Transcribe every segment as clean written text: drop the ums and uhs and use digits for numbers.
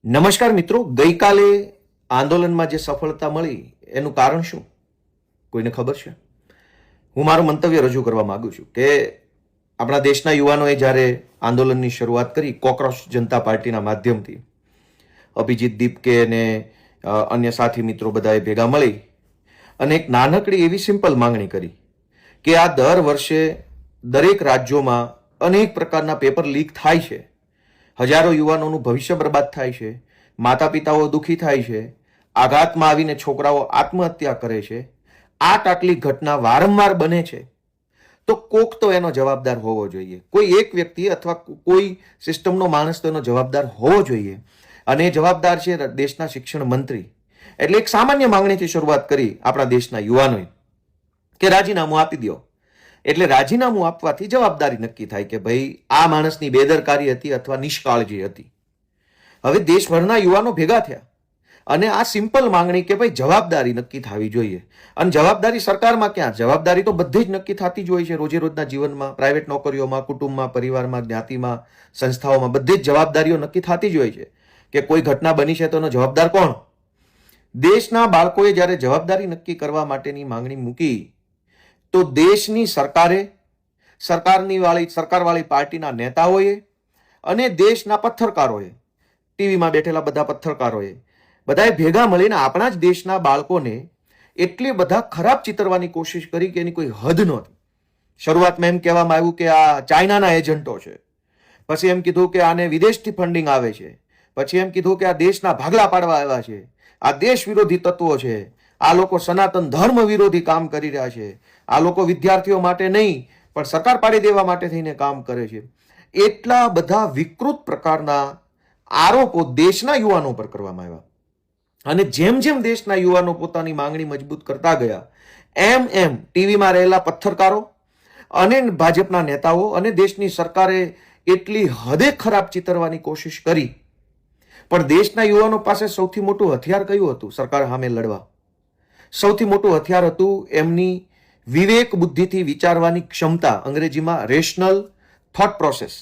નમસ્કાર મિત્રો, ગઈકાલે આંદોલનમાં જે સફળતા મળી એનું કારણ શું કોઈને ખબર છે? હું મારું મંતવ્ય રજૂ કરવા માંગુ છું કે આપણા દેશના યુવાનોએ જ્યારે આંદોલનની શરૂઆત કરી કોકરોચ જનતા પાર્ટીના માધ્યમથી, અભિજીત દીપકે અને અન્ય સાથી મિત્રો બધાએ ભેગા મળી અને એક નાનકડી એવી સિમ્પલ માંગણી કરી કે આ દર વર્ષે દરેક રાજ્યોમાં અનેક પ્રકારના પેપર લીક થાય છે, હજારો યુવાનોનું ભવિષ્ય બરબાદ થાય છે, માતા પિતાઓ દુઃખી થાય છે, આઘાતમાં આવીને છોકરાઓ આત્મહત્યા કરે છે. આટલી ઘટના વારંવાર બને છે તો કોક તો એનો જવાબદાર હોવો જોઈએ. કોઈ એક વ્યક્તિ અથવા કોઈ સિસ્ટમનો માણસ તો એનો જવાબદાર હોવો જોઈએ અને એ જવાબદાર છે દેશના શિક્ષણ મંત્રી. એટલે એક સામાન્ય માંગણીથી શરૂઆત કરી આપણા દેશના યુવાનોએ કે રાજીનામું આપી દો. એટલે રાજીનામું આપવાથી જવાબદારી નક્કી થાય કે ભાઈ આ માણસની બેદરકારી હતી અથવા નિષ્કાળજી હતી. હવે દેશભરના યુવાનો ભેગા થયા અને આ સિમ્પલ માંગણી કે ભાઈ જવાબદારી નક્કી થવી જોઈએ. અને જવાબદારી સરકારમાં ક્યાં, જવાબદારી તો બધી જ નક્કી થતી જ હોય છે રોજે રોજના જીવનમાં, પ્રાઇવેટ નોકરીઓમાં, કુટુંબમાં, પરિવારમાં, જ્ઞાતિમાં, સંસ્થાઓમાં, બધી જ જવાબદારીઓ નક્કી થતી જ હોય છે કે કોઈ ઘટના બની છે તો એનો જવાબદાર કોણ. દેશના બાળકોએ જ્યારે જવાબદારી નક્કી કરવા માટેની માંગણી મૂકી તો દેશની સરકારવાળી પાર્ટીના નેતાઓએ અને દેશના પત્રકારોએ, ટીવીમાં બેઠેલા બધા પત્રકારોએ બધાએ ભેગા મળીને આપણા જ દેશના બાળકોને એટલી બધા ખરાબ ચિતરવાની કોશિશ કરી કે એની કોઈ હદ નહોતી. શરૂઆતમાં એમ કહેવામાં આવ્યું કે આ ચાઇનાના એજન્ટો છે, પછી એમ કીધું કે આને વિદેશથી ફંડિંગ આવે છે, પછી એમ કીધું કે આ દેશના ભાગલા પાડવા આવ્યા છે, આ દેશ વિરોધી તત્વો છે, આ લોકો સનાતન ધર્મ વિરોધી કામ કરી રહ્યા છે, આ લોકો વિદ્યાર્થીઓ માટે નહીં પણ સરકાર પાડી દેવા માટે થઈને કામ કરે છે. એટલા બધા વિકૃત પ્રકારના આરોપો દેશના યુવાનો પર કરવામાં આવ્યા. અને જેમ જેમ દેશના યુવાનો પોતાની માંગણી મજબૂત કરતા ગયા એમ એમ ટીવીમાં રહેલા પત્રકારો અને ભાજપના નેતાઓ અને દેશની સરકારે એટલી હદે ખરાબ ચિતરવાની કોશિશ કરી. પણ દેશના યુવાનો પાસે સૌથી મોટું હથિયાર કયું હતું સરકાર સામે લડવા? સૌથી મોટું હથિયાર હતું એમની વિવેક બુદ્ધિથી વિચારવાની ક્ષમતા, અંગ્રેજીમાં રેશનલ થોટ પ્રોસેસ,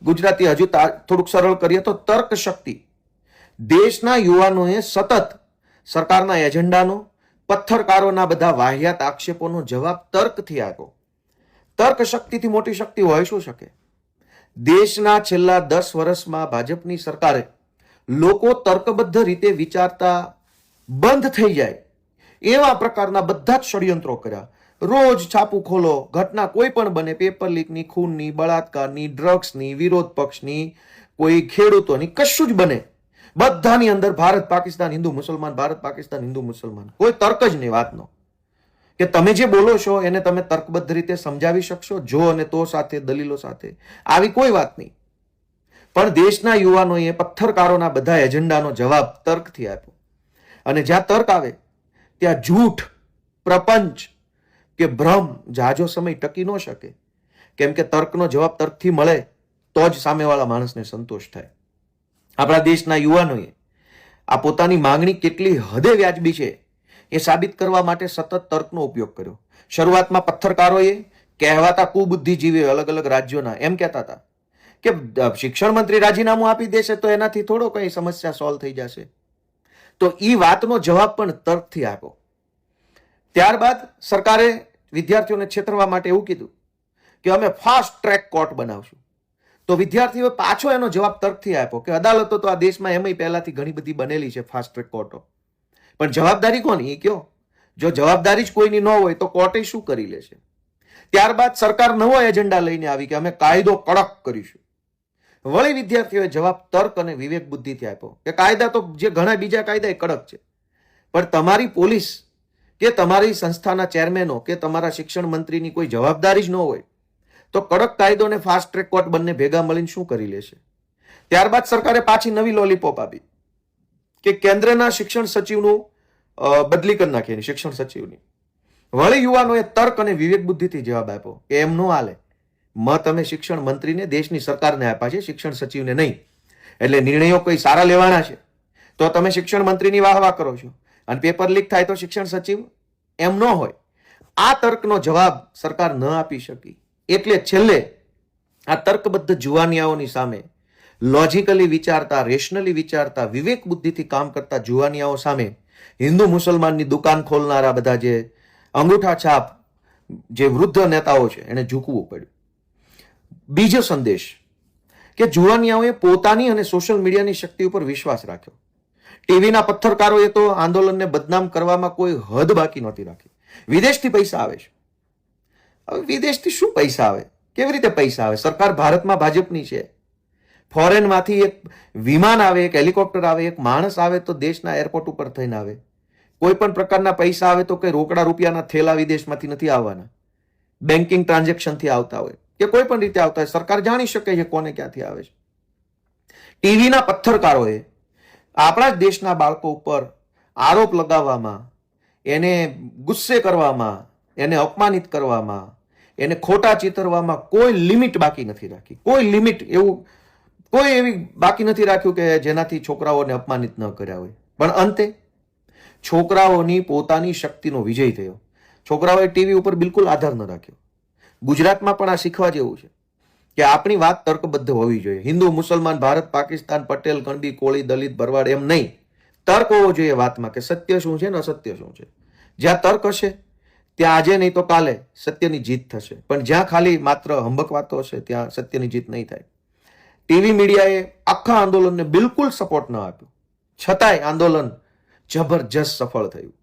ગુજરાતી હજુ થોડુંક સરળ કરીએ તો તર્ક શક્તિ. દેશના યુવાનોએ સતત સરકારના એજન્ડાનો, પત્રકારોના બધા વાહિયાત આક્ષેપોનો જવાબ તર્કથી આપ્યો. તર્ક શક્તિથી મોટી શક્તિ હોઈ શું શકે? દેશના છેલ્લા 10 વર્ષમાં ભાજપની સરકારે લોકો તર્કબદ્ધ રીતે વિચારતા બંધ થઈ જાય એવા પ્રકારના બધા જ ષડયંત્રો કર્યા. રોજ છાપું ખોલો, ઘટના કોઈ પણ બને, પેપર લીકની, ખૂનની, બળાત્કારની, ડ્રગ્સની, વિરોધ પક્ષની, કોઈ ખેડૂતોની, કશું જ બને, બધાની અંદર ભારત પાકિસ્તાન હિન્દુ મુસલમાન, ભારત પાકિસ્તાન હિન્દુ મુસલમાન. કોઈ તર્ક જ નહીં વાતનો કે તમે જે બોલો છો એને તમે તર્કબદ્ધ રીતે સમજાવી શકશો, જો અને તો સાથે, દલીલો સાથે, આવી કોઈ વાત નહીં. પણ દેશના યુવાનોએ પત્રકારોના બધા એજન્ડાનો જવાબ તર્કથી આપ્યો. અને જ્યાં તર્ક આવે ત્યાં જૂઠ, પ્રપંચ કે ભ્રમ જાજો સમય ટકી ન શકે. કેમ કે તર્કનો જવાબ તર્કથી મળે તો જ સામેવાળા માણસને સંતોષ થાય. આપણા દેશના યુવાનોએ આ પોતાની માંગણી કેટલી હદે વ્યાજબી છે એ સાબિત કરવા માટે સતત તર્કનો ઉપયોગ કર્યો. શરૂઆતમાં પત્રકારોએ કહેવાતા કુબુદ્ધિજીવીઓ અલગ અલગ રાજ્યોના એમ કહેતા હતા કે શિક્ષણ મંત્રી રાજીનામું આપી દેશે તો એનાથી થોડો કઈ સમસ્યા સોલ્વ થઈ જશે. તો એ વાતનો જવાબ પણ તર્કથી આપ્યો. ત્યારબાદ સરકારે વિદ્યાર્થીઓને છેતરવા માટે એવું કીધું કે અમે ફાસ્ટ ટ્રેક કોર્ટ બનાવશું. તો વિદ્યાર્થીઓએ પાછો એનો જવાબ તર્કથી આપ્યો કે અદાલતો તો આ દેશમાં એમય પહેલાથી ઘણી બધી બનેલી છે, ફાસ્ટ ટ્રેક કોર્ટો, પણ જવાબદારી કોની એ કયો? જો જવાબદારી જ કોઈની ન હોય તો કોર્ટે શું કરી લેશે? ત્યારબાદ સરકાર નવો એજન્ડા લઈને આવી કે અમે કાયદો કડક કરીશું. વળી વિદ્યાર્થીઓએ જવાબ તર્ક અને વિવેક બુદ્ધિથી આપ્યો કે કાયદા તો જે ઘણા બીજા કાયદા એ કડક છે, પણ તમારી પોલીસ કે તમારી સંસ્થાના ચેરમેનો કે તમારા શિક્ષણ મંત્રીની કોઈ જવાબદારી જ ન હોય તો કડક કાયદો અને ફાસ્ટ ટ્રેક કોર્ટ બંને ભેગા મળીને શું કરી લેશે? ત્યારબાદ સરકારે પાછી નવી લોલીપોપ આપી કે કેન્દ્રના શિક્ષણ સચિવનું બદલી કરી નાખી, શિક્ષણ સચિવની. વળી યુવાનોએ તર્ક અને વિવેક બુદ્ધિથી જવાબ આપ્યો કે એમ નો હાલે, મત અમે શિક્ષણ મંત્રીને, દેશની સરકારને આપ્યા છે, શિક્ષણ સચિવને નહીં. એટલે નિર્ણયો કોઈ સારા લેવાના છે તો તમે શિક્ષણ મંત્રીની વાહવા કરો છો અને પેપર લીક થાય તો શિક્ષણ સચિવ એમ ન હોય. આ તર્કનો જવાબ સરકાર ન આપી શકી. એટલે છેલ્લે આ તર્કબદ્ધ જુવાનિયાઓની સામે લોજિકલી વિચારતા, રેશનલી વિચારતા, વિવેક બુદ્ધિથી કામ કરતા જુવાનિયાઓ સામે હિન્દુ મુસલમાનની દુકાન ખોલનારા બધા જે અંગૂઠા છાપ જે વૃદ્ધ નેતાઓ છે એને ઝૂકવું પડ્યું. બીજો સંદેશ કે જુવાનિયાઓએ પોતાની અને સોશિયલ મીડિયાની શક્તિ ઉપર વિશ્વાસ રાખ્યો. ટીવીના પત્રકારોએ તો આંદોલનને બદનામ કરવામાં કોઈ હદ બાકી નહોતી રાખી. વિદેશથી પૈસા આવે છે. હવે વિદેશથી શું પૈસા આવે? કેવી રીતે પૈસા આવે? સરકાર ભારતમાં ભાજપની છે. ફોરેનમાંથી એક વિમાન આવે, એક હેલિકોપ્ટર આવે, એક માણસ આવે તો દેશના એરપોર્ટ ઉપર થઈને આવે. કોઈ પણ પ્રકારના પૈસા આવે તો કે રોકડા રૂપિયાના થેલા વિદેશમાંથી નથી આવવાના, બેન્કિંગ ટ્રાન્ઝેક્શનથી આવતા હોય કે કોઈ પણ રીતે આવતા હોય. સરકાર જાણી શકે છે કોને ક્યાંથી આવે છે. ટીવીના પત્રકારોએ આપણા જ દેશના બાળકો ઉપર આરોપ લગાવવામાં, એને ગુસ્સે કરવામાં, એને અપમાનિત કરવામાં, એને ખોટા ચિતરવામાં કોઈ લિમિટ બાકી નથી રાખી. કોઈ લિમિટ એવું કોઈ એવી બાકી નથી રાખ્યું કે જેનાથી છોકરાઓને અપમાનિત ન કર્યા હોય. પણ અંતે છોકરાઓની પોતાની શક્તિનો વિજય થયો. છોકરાઓએ ટીવી ઉપર બિલકુલ આધાર ન રાખ્યો. ગુજરાતમાં પણ આ શીખવા જેવું છે કે આપણી વાત તર્કબદ્ધ હોવી જોઈએ. હિન્દુ, મુસલમાન, ભારત, પાકિસ્તાન, પટેલ, કણબી, કોળી, દલિત, ભરવાડ એમ નહીં. તર્ક હોવો જોઈએ વાતમાં કે સત્ય શું છે ને અસત્ય શું છે. જ્યાં તર્ક હશે ત્યાં આજે નહીં તો કાલે સત્યની જીત થશે. પણ જ્યાં ખાલી માત્ર હંબક વાતો હશે ત્યાં સત્યની જીત નહીં થાય. ટીવી મીડિયાએ આખા આંદોલનને બિલકુલ સપોર્ટ ન આપ્યો, છતાંય આંદોલન જબરજસ્ત સફળ થયું.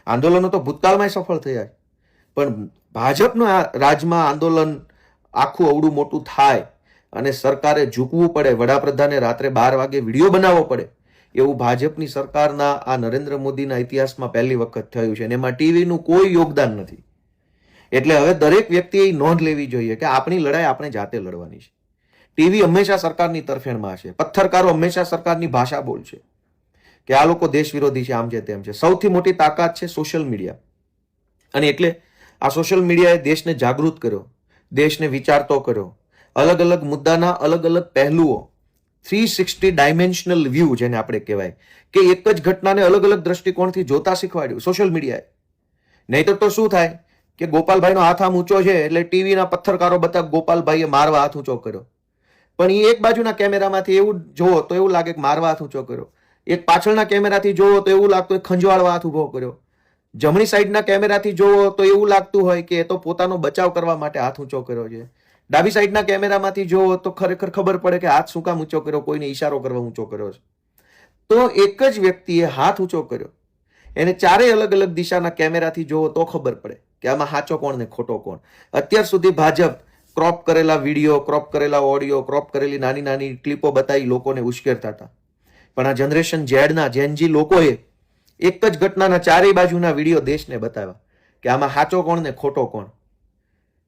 આંદોલનો તો ભૂતકાળમાં સફળ થયા, પણ ભાજપના રાજમાં આંદોલન આખું અવડું મોટું થાય અને સરકારે ઝૂકવું પડે, વડાપ્રધાને રાત્રે 12 વાગે વિડીયો બનાવવો પડે, એવું ભાજપની સરકારના આ નરેન્દ્ર મોદીના ઇતિહાસમાં પહેલી વખત થયું છે. અને એમાં ટીવીનું કોઈ યોગદાન નથી. એટલે હવે દરેક વ્યક્તિએ નોંધ લેવી જોઈએ કે આપણી લડાઈ આપણે જાતે લડવાની છે. ટીવી હંમેશા સરકારની તરફેણમાં હશે. પત્રકારો હંમેશા સરકારની ભાષા બોલશે કે આ લોકો દેશ વિરોધી છે, આમ છે, તેમ છે. સૌથી મોટી તાકાત છે સોશિયલ મીડિયા. અને એટલે આ સોશિયલ મીડિયાએ દેશને જાગૃત કર્યો, દેશને વિચારતો કર્યો. અલગ અલગ મુદ્દાના અલગ અલગ પહેલુઓ, 360 ડાયમેન્શનલ વ્યૂ જેને આપણે કહેવાય કે એક જ ઘટનાને અલગ અલગ દ્રષ્ટિકોણથી જોતા શીખવાડ્યું સોશિયલ મીડિયાએ. નહીતર તો શું થાય કે ગોપાલભાઈનો હાથ આમ ઊંચો છે એટલે ટીવીના પત્રકારો બધા ગોપાલભાઈએ મારવા હાથ ઊંચો કર્યો. પણ એ એક બાજુના કેમેરામાંથી એવું જોવો તો એવું લાગે કે મારવા હાથ ઊંચો કર્યો. એક પાછળના કેમેરાથી જોવો તો એવું લાગતું હોય ખંજવાળવા હાથ ઉભો કર્યો. જમણી સાઈડના કેમેરાથી જોવો તો એવું લાગતું હોય કે એ તો પોતાનો બચાવ કરવા માટે હાથ ઊંચો કર્યો છે. ડાબી સાઈડના કેમેરામાંથી જોવો તો ખરેખર ખબર પડે કે હાથ શું કામ ઊંચો કર્યો, કોઈને ઈશારો કરવા ઊંચો કર્યો છે. તો એક જ વ્યક્તિએ હાથ ઊંચો કર્યો, એને ચારેય અલગ અલગ દિશાના કેમેરાથી જોવો તો ખબર પડે કે આમાં સાચો કોણ ને ખોટો કોણ. અત્યાર સુધી ભાજપ ક્રોપ કરેલા વિડીયો, ક્રોપ કરેલા ઓડિયો, ક્રોપ કરેલી નાની નાની ક્લિપો બતાવી લોકોને ઉશ્કેરતા હતા. પણ આ જનરેશન ઝેડના જેનજી લોકોએ એક જ ઘટનાના ચારેય બાજુના વિડીયો દેશને બતાવ્યા કે આમાં સાચો કોણ ને ખોટો કોણ.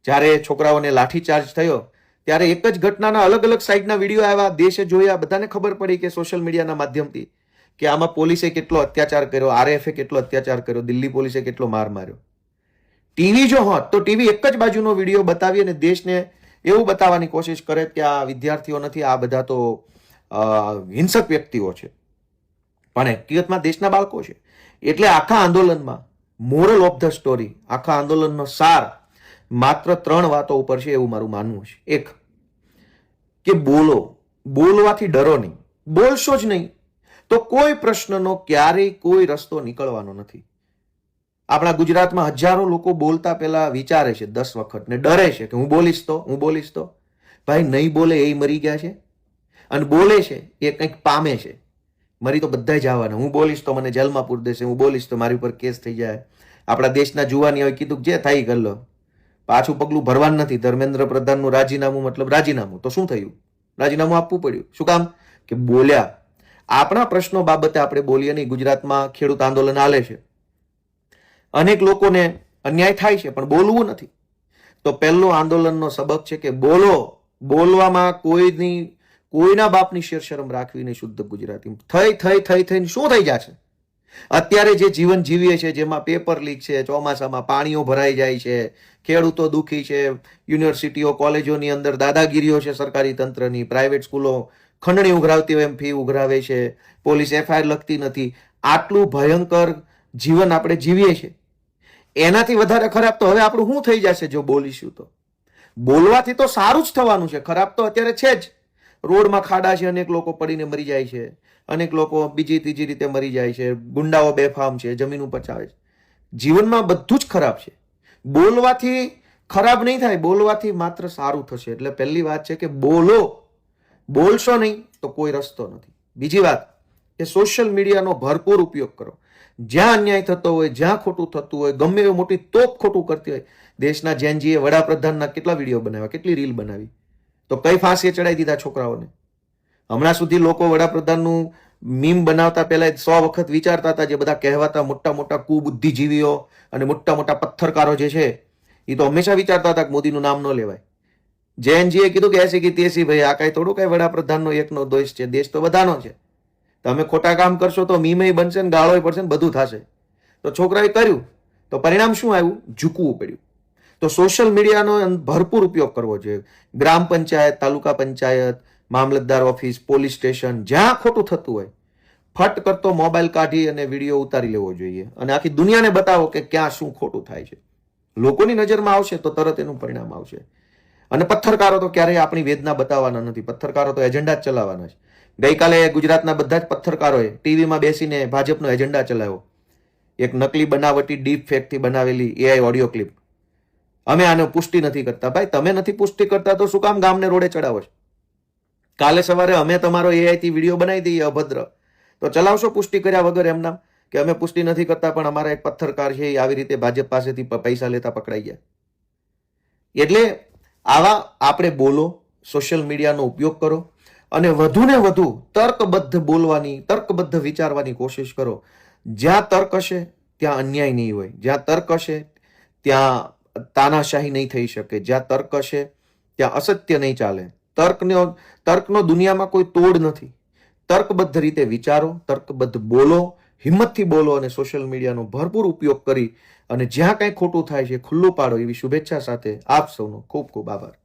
જ્યારે છોકરાઓને લાઠીચાર્જ થયો ત્યારે એક જ ઘટનાના અલગ અલગ સાઈડના વિડીયો આવ્યા, દેશે જોયા, બધાને ખબર પડી કે સોશિયલ મીડિયાના માધ્યમથી કે આમાં પોલીસે કેટલો અત્યાચાર કર્યો, આરએફએ કેટલો અત્યાચાર કર્યો, દિલ્હી પોલીસે કેટલો માર માર્યો. ટીવી જો હોત તો ટીવી એક જ બાજુનો વિડીયો બતાવી અને દેશને એવું બતાવવાની કોશિશ કરે કે આ વિદ્યાર્થીઓ નથી, આ બધા તો હિંસક વ્યક્તિઓ છે. પણ હકીકતમાં દેશના બાળકો છે. એટલે આખા આંદોલનમાં મોરલ ઓફ ધ સ્ટોરી, આખા આંદોલનનો સાર માત્ર 3 વાતો ઉપર છે એવું મારું માનવું છે. એક કે બોલો, બોલવાથી ડરો નહીં. બોલશો જ નહીં તો કોઈ પ્રશ્નનો ક્યારેય કોઈ રસ્તો નીકળવાનો નથી. આપણા ગુજરાતમાં હજારો લોકો બોલતા પહેલા વિચારે છે 10 વખત ને ડરે છે કે હું બોલીશ તો. ભાઈ નહીં બોલે એ મરી ગયા છે અને બોલે છે એ કંઈક પામે છે. મરી તો બધા જવાના. હું બોલીશ તો મને જેલમાં પૂરી દેશે, હું બોલીશ તો મારી ઉપર કેસ થઈ જાય. આપણા દેશના જુવાનીઓએ કીધું જે થાય કરી લો, પાછું પગલું ભરવાનું નથી. ધર્મેન્દ્ર પ્રધાનનું રાજીનામું મતલબ રાજીનામું. તો શું થયું? રાજીનામું આપવું પડ્યું. શું કામ? કે બોલ્યા. આપણા પ્રશ્નો બાબતે આપણે બોલીએ નહીં. ગુજરાતમાં ખેડૂત આંદોલન હાલે છે, અનેક લોકોને અન્યાય થાય છે પણ બોલવું નથી. તો પહેલો આંદોલનનો સબક છે કે બોલો. બોલવામાં કોઈના બાપની શરમ રાખવી નહીં. શુદ્ધ ગુજરાતી થઈને શું થઈ જશે? અત્યારે જે જીવન જીવીએ છે જેમાં પેપર લીક છે, ચોમાસામાં પાણીઓ ભરાઈ જાય છે, ખેડૂતો દુઃખી છે, યુનિવર્સિટીઓ કોલેજોની અંદર દાદાગીરીઓ છે સરકારી તંત્રની, પ્રાઇવેટ સ્કૂલો ખંડણી ઉઘરાવતી હોય એમ ફી ઉઘરાવે છે, પોલીસ એફઆઈઆર લખતી નથી. આટલું ભયંકર જીવન આપણે જીવીએ છીએ. એનાથી વધારે ખરાબ તો હવે આપણું શું થઈ જશે જો બોલીશું તો? બોલવાથી તો સારું જ થવાનું છે, ખરાબ તો અત્યારે છે જ. રોડમાં ખાડા છે, અનેક લોકો પડીને મરી જાય છે, અનેક લોકો બીજી ત્રીજી રીતે મરી જાય છે, ગુંડાઓ બેફામ છે, જમીન ઉપર ચાવે છે. જીવનમાં બધું જ ખરાબ છે. બોલવાથી ખરાબ નહીં થાય, બોલવાથી માત્ર સારું થશે. એટલે પહેલી વાત છે કે બોલો, બોલશો નહીં તો કોઈ રસ્તો નથી. બીજી વાત કે સોશિયલ મીડિયાનો ભરપૂર ઉપયોગ કરો. જ્યાં અન્યાય થતો હોય, જ્યાં ખોટું થતું હોય, ગમે એવી મોટી તોપ ખોટું કરતી હોય, દેશના જેનજીએ વડાપ્રધાનના કેટલા વિડીયો બનાવ્યા, કેટલી રીલ બનાવી, તો કઈ ફાંસીએ ચડાવી દીધા છોકરાઓને. હમણાં સુધી લોકો વડાપ્રધાનનું મીમ બનાવતા પહેલા 100 વખત વિચારતા હતા. જે બધા કહેવાતા મોટા મોટા કુબુદ્ધિજીવીઓ અને મોટા મોટા પથ્થરકારો જે છે, એ તો હંમેશા વિચારતા હતા કે મોદીનું નામ ન લેવાય. જયંતજીએ કીધું કે એસી કી તેસી ભાઈ, આ કઈ થોડું કઈ વડાપ્રધાનનો એકનો દેશ છે, દેશ તો બધાનો છે. તમે ખોટા કામ કરશો તો મીમય બનશે ને ગાળોય પડશે ને બધું થશે. તો છોકરાએ કર્યું તો પરિણામ શું આવ્યું? ઝૂકવું પડ્યું. તો સોશિયલ મીડિયાનો ભરપૂર ઉપયોગ કરવો જોઈએ. ગ્રામ પંચાયત, તાલુકા પંચાયત, મામલતદાર ઓફિસ, પોલીસ સ્ટેશન, જ્યાં ખોટું થતું હોય, ફટ કરતો મોબાઈલ કાઢી અને વિડીયો ઉતારી લેવો જોઈએ અને આખી દુનિયાને બતાવો કે ક્યાં શું ખોટું થાય છે. લોકોની નજરમાં આવશે તો તરત એનું પરિણામ આવશે. અને પથ્થરકારો તો ક્યારેય આપણી વેદના બતાવવાના નથી. પથ્થરકારો તો એજન્ડા જ ચલાવવાના છે. ગઈકાલે ગુજરાતના બધા જ પથ્થરકારોએ ટીવીમાં બેસીને ભાજપનો એજન્ડા ચલાવ્યો. એક નકલી બનાવટી ડીપ ફેકથી બનાવેલી એઆઈ ઓડિયો ક્લિપ. અમે આને પુષ્ટિ નથી કરતા. ભાઈ, તમે નથી પુષ્ટિ કરતા તો શું કામ ગામને રોડે ચડાવો છો? કાલે સવારે અમે તમારો એઆઈ થી વિડીયો બનાવી દઈએ અભદ્ર, તો ચલાવશો પુષ્ટિ કર્યા વગર એમના કે અમે પુષ્ટિ નથી કરતા પણ અમારા એક પથ્થરકાર છે એ આવી રીતે ભાજપ પાસેથી પૈસા લેતા પકડાઈ ગયા. એટલે આવા આપણે બોલો, સોશિયલ મીડિયાનો ઉપયોગ કરો અને વધુને વધુ તર્કબદ્ધ બોલવાની, તર્કબદ્ધ વિચારવાની કોશિશ કરો. જ્યાં તર્ક હશે ત્યાં અન્યાય નહીં હોય, જ્યાં તર્ક હશે ત્યાં તાનાશાહી નહીં થઈ શકે, જ્યાં તર્ક હશે ત્યાં અસત્ય નહીં ચાલે. તર્કનો દુનિયામાં કોઈ તોડ નથી. તર્કબદ્ધ રીતે વિચારો, તર્કબદ્ધ બોલો, હિંમતથી બોલો અને સોશિયલ મીડિયાનો ભરપૂર ઉપયોગ કરી અને જ્યાં કંઈ ખોટું થાય છે ખુલ્લું પાડો. એવી શુભેચ્છા સાથે આપ સૌનો ખૂબ ખૂબ આભાર.